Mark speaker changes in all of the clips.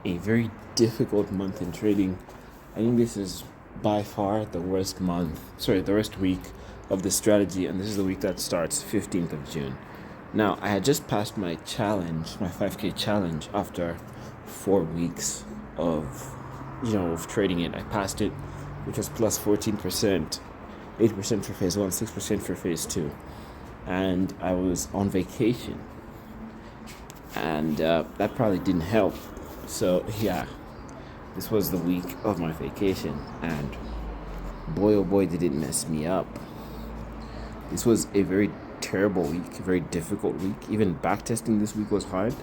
Speaker 1: a very difficult month in trading. I think this is by far the worst week of the strategy, and this is the week that starts 15th of June. Now, I had just passed my challenge, my 5K challenge, after 4 weeks of trading it. I passed it, which was plus 14%, 8% for phase 1, 6% for phase 2. And I was on vacation, and that probably didn't help. So yeah, this was the week of my vacation, and boy oh boy did it mess me up. This was a very terrible week, a very difficult week. Even backtesting this week was hard.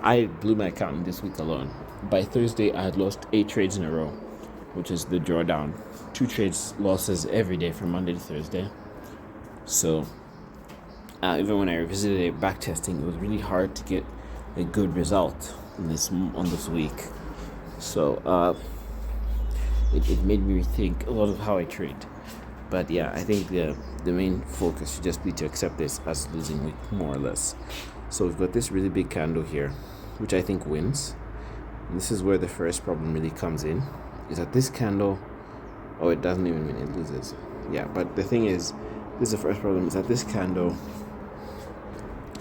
Speaker 1: I blew my account in this week alone. By Thursday, I had lost 8 trades in a row, which is the drawdown. 2 trades losses every day from Monday to Thursday. So even when I revisited it, backtesting, it was really hard to get a good result on this week. So it made me rethink a lot of how I trade. But yeah, I think the main focus should just be to accept this as losing week, more or less. So we've got this really big candle here, which I think wins. And this is where the first problem really comes in, is that this candle, it doesn't even win, it loses. Yeah, but the thing is, this is the first problem, is that this candle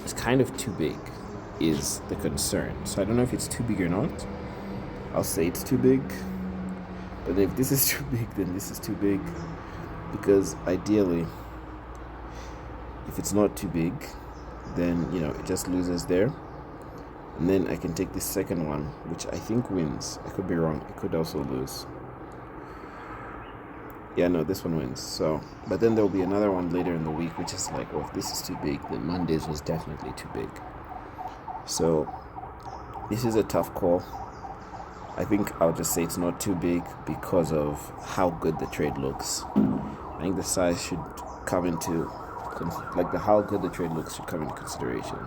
Speaker 1: is kind of too big, is the concern. So I don't know if it's too big or not. I'll say it's too big. But if this is too big, then this is too big. Because ideally, if it's not too big, then it just loses there. And then I can take this second one, which I think wins. I could be wrong. It could also lose. Yeah, no, this one wins. So, but then there'll be another one later in the week, which is like, if this is too big, then Monday's was definitely too big. So this is a tough call. I think I'll just say it's not too big because of how good the trade looks. I think the size should come into, how good the trade looks should come into consideration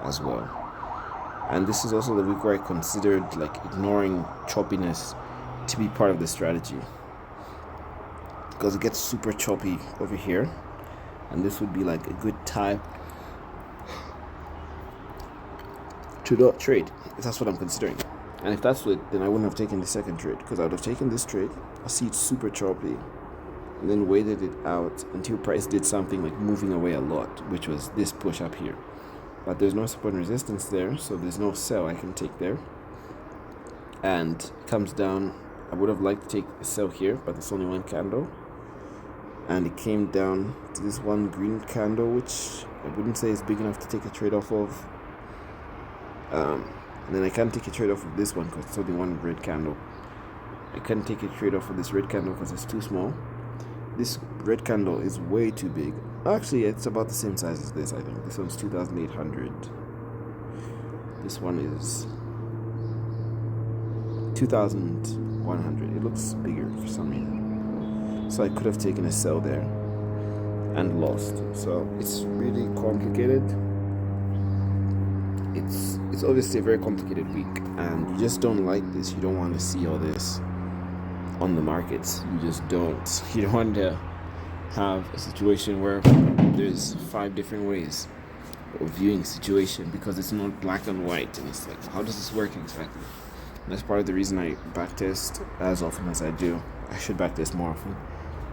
Speaker 1: as well. And this is also the week where I considered ignoring choppiness to be part of the strategy, because it gets super choppy over here, and this would be a good time to not trade, if that's what I'm considering. And if that's it, then I wouldn't have taken the second trade, because I would have taken this trade. I see it's super choppy, and then waited it out until price did something like moving away a lot, which was this push up here. But there's no support and resistance there, so there's no sell I can take there. And it comes down. I would have liked to take a sell here, but there's only one candle. And it came down to this one green candle, which I wouldn't say is big enough to take a trade off of. And then I can't take a trade off of this one because it's only one red candle. I can't take a trade off of this red candle because it's too small. This red candle is way too big. Actually, it's about the same size as this, I think. This one's 2,800. This one is 2,100. It looks bigger for some reason. So I could have taken a sell there and lost. So it's really complicated. It's obviously a very complicated week, and you just don't like this. You don't want to see all this on the markets. You just don't. You don't want to have a situation where there's 5 different ways of viewing a situation, because it's not black and white, and it's how does this work exactly? And that's part of the reason I backtest as often as I do. I should backtest more often.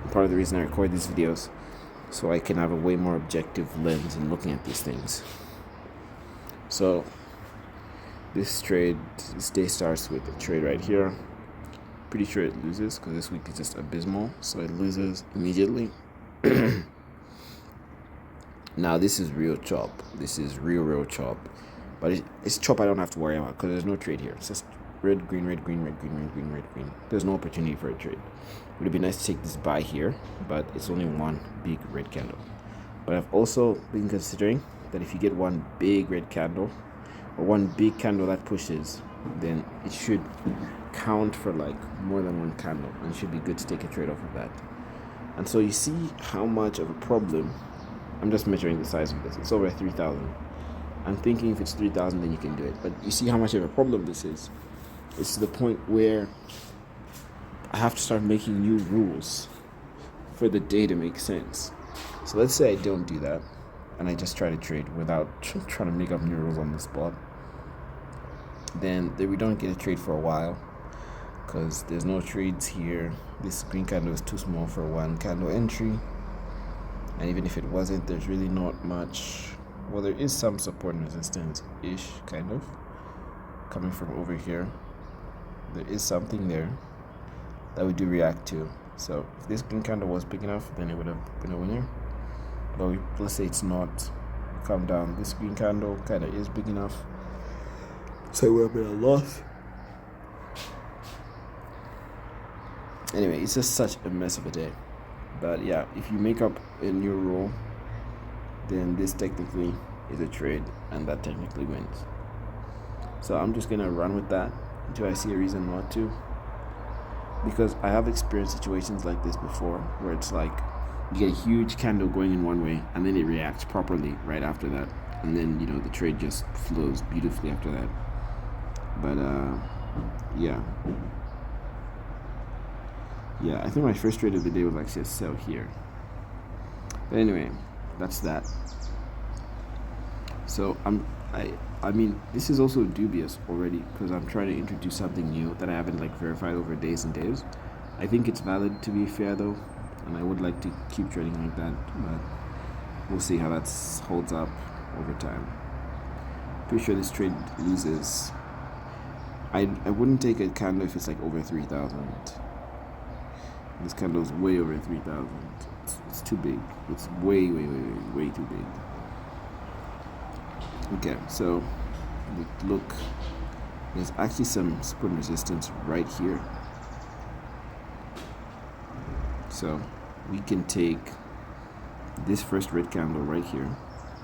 Speaker 1: And part of the reason I record these videos, so I can have a way more objective lens in looking at these things. So this day starts with a trade right here. Pretty sure it loses because this week is just abysmal, so it loses immediately. Now this is real chop. This is real chop, but it's chop I don't have to worry about because there's no trade here. It's just red, green, red, green, red, green, red, green, red, green. There's no opportunity for a trade. It would be nice to take this buy here, but it's only one big red candle. But I've also been considering that if you get one big red candle or one big candle that pushes, then it should count for more than one candle, and it should be good to take a trade off of that. And so you see how much of a problem. I'm just measuring the size of this. It's over 3,000. I'm thinking if it's 3,000, then you can do it. But you see how much of a problem this is. It's to the point where I have to start making new rules for the day to make sense. So let's say I don't do that, and I just try to trade without trying to make up new rules on the spot. then we don't get a trade for a while because there's no trades here. This green candle is too small for one candle entry, and even if it wasn't, there's really not much. Well, there is some support and resistance ish, kind of coming from over here. There is something there that we do react to. So if this green candle was big enough, then it would have been a winner. But let's say it's not. Come down. This green candle kind of is big enough, so it would have been a loss. Anyway, it's just such a mess of a day. But yeah, if you make up a new rule, then this technically is a trade, and that technically wins. So I'm just gonna run with that until I see a reason not to, because I have experienced situations like this before, where it's like you get a huge candle going in one way, and then it reacts properly right after that, and then the trade just flows beautifully after that. But yeah, I think my first trade of the day was actually a sell here. But anyway, that's that. So I mean, this is also dubious already, because I'm trying to introduce something new that I haven't verified over days and days. I think it's valid, to be fair though, and I would like to keep trading like that, but we'll see how that holds up over time. Pretty sure this trade loses. I wouldn't take a candle if it's over 3,000. This candle is way over 3,000. It's too big. It's way too big. Okay, so look, there's actually some support and resistance right here. So we can take this first red candle right here.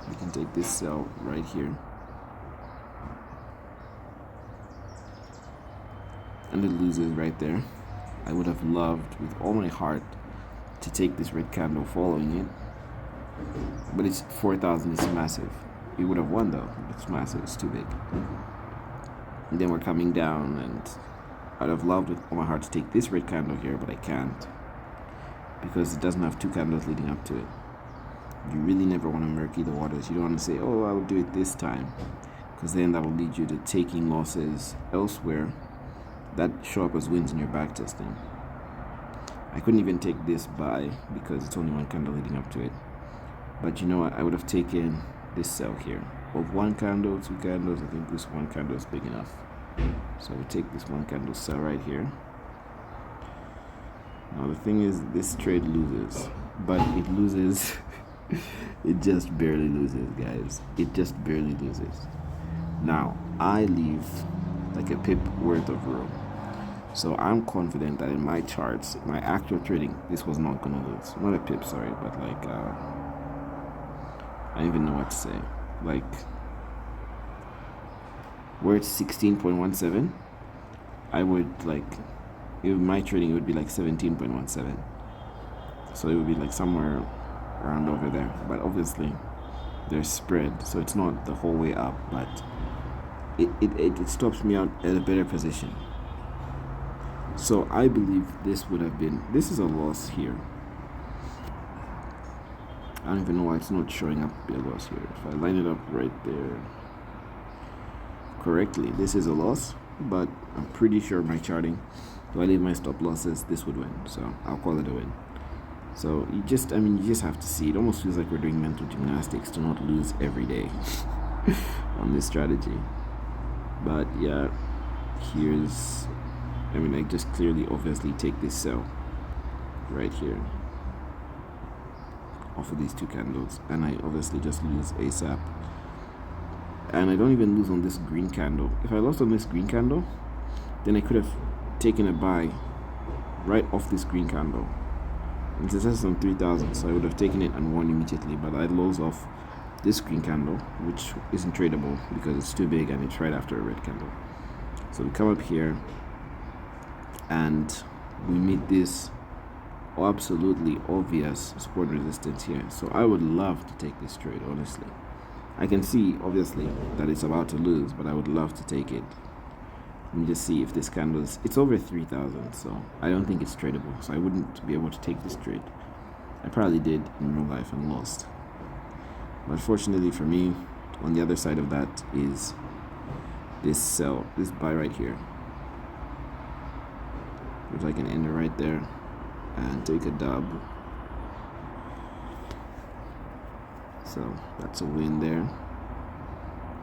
Speaker 1: We can take this sell right here. And it loses right there. I would have loved with all my heart to take this red candle following it, but it's 4,000. It's massive. We would have won though. It's massive. It's too big. And then we're coming down, and I'd have loved with all my heart to take this red candle here, but I can't, because it doesn't have two candles leading up to it. You really never want to murky the waters. You don't want to say, oh, I will do it this time, because then that will lead you to taking losses elsewhere that show up as wins in your backtesting. I couldn't even take this buy because it's only one candle leading up to it. But you know what? I would have taken this sell here. Of one candle, two candles, I think this one candle is big enough. So we take this one candle sell right here. Now the thing is, this trade loses, but it loses. It just barely loses, guys. It just barely loses. Now I leave a pip worth of room. So I'm confident that in my charts, my actual trading, this was not going to lose. Not a pip, sorry, but I don't even know what to say. Where it's 16.17, I would my trading, it would be 17.17. So it would be somewhere around over there. But obviously, there's spread, so it's not the whole way up, but it stops me out at a better position. So I believe this is a loss here. I don't even know why it's not showing up a loss here. If I line it up right there correctly, this is a loss, but I'm pretty sure my charting, if I leave my stop losses, this would win. So I'll call it a win. So you just have to see. It almost feels like we're doing mental gymnastics to not lose every day on this strategy. But yeah, I just clearly, obviously take this sell right here off of these two candles, and I obviously just lose ASAP. And I don't even lose on this green candle. If I lost on this green candle, then I could have taken a buy right off this green candle. And since that's on 3,000, so I would have taken it and won immediately, but I lose off this green candle, which isn't tradable because it's too big and it's right after a red candle. So we come up here and we meet this absolutely obvious support resistance here. So I would love to take this trade, honestly. I can see obviously that it's about to lose, but I would love to take it. Let me just see if this candle is, it's over 3,000, so I don't think it's tradable, so I wouldn't be able to take this trade. I probably did in real life and lost. But fortunately for me, on the other side of that is this sell, this buy right here. If I can enter right there and take a dub. So that's a win there.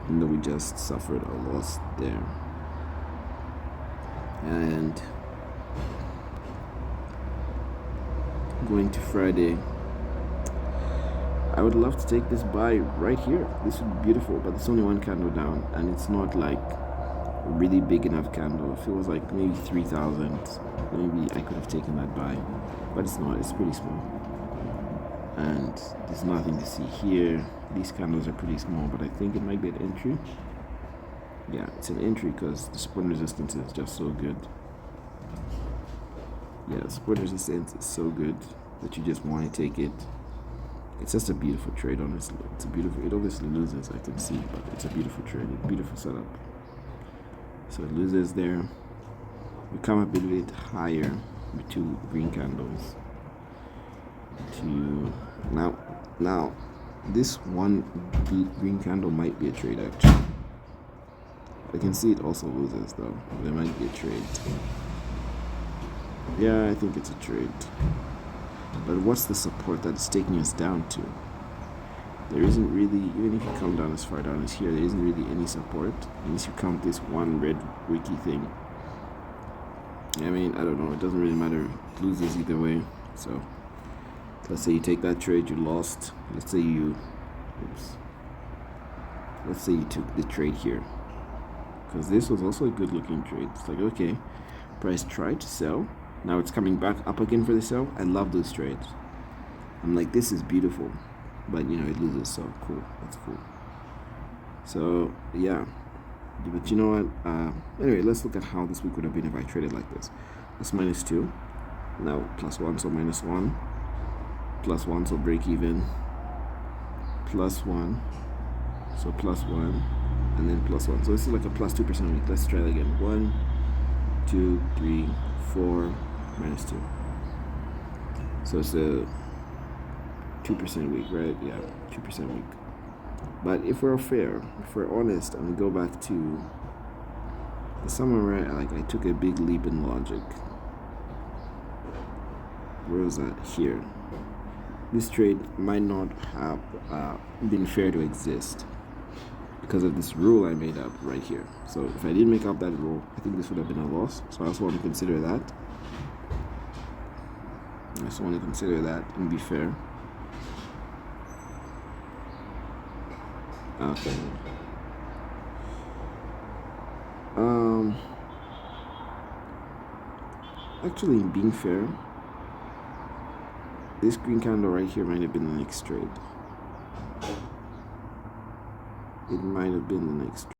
Speaker 1: Even though we just suffered a loss there. And going to Friday, I would love to take this buy right here. This would be beautiful, but it's only one candle down, and it's not like a really big enough candle. If it was like maybe 3,000, maybe I could have taken that buy, but it's not. It's pretty small, and there's nothing to see here. These candles are pretty small, but I think it might be an entry. Yeah, it's an entry because the support resistance is just so good. Yeah, the support resistance is so good that you just want to take it. It's just a beautiful trade, honestly. It's a beautiful. It obviously loses, I can see, but it's a beautiful trade, a beautiful setup. So it loses there. We come a bit higher with two green candles. Now, this one green candle might be a trade actually. I can see it also loses though. There might be a trade. Yeah, I think it's a trade. But what's the support that's taking us down to? There isn't really, even if you come down as far down as here, there isn't really any support unless you count this one red wiki thing. I mean, I don't know, it doesn't really matter. It loses either way. So let's say you take that trade, you lost. Let's say you took the trade here, because this was also a good looking trade. It's like, okay, price tried to sell, now it's coming back up again for the sell. I love those trades. I'm like, this is beautiful, but you know, it loses, so cool, that's cool. So yeah, but you know what, anyway, let's look at how this week would have been if I traded like this. That's -2, now +1, so -1, +1, so break even, +1, so +1, and then +1. So this is like a +2% week. Let's try that again. 1, 2, 3, 4, -2. So it's a 2% week, right? Yeah, 2% week. But if we're fair, if we're honest, and we go back to somewhere where I took a big leap in logic. Where was that? Here. This trade might not have been fair to exist because of this rule I made up right here. So if I didn't make up that rule, I think this would have been a loss. So I also want to consider that. And be fair. Okay. Actually, being fair, this green candle right here might have been the next trade. It might have been the next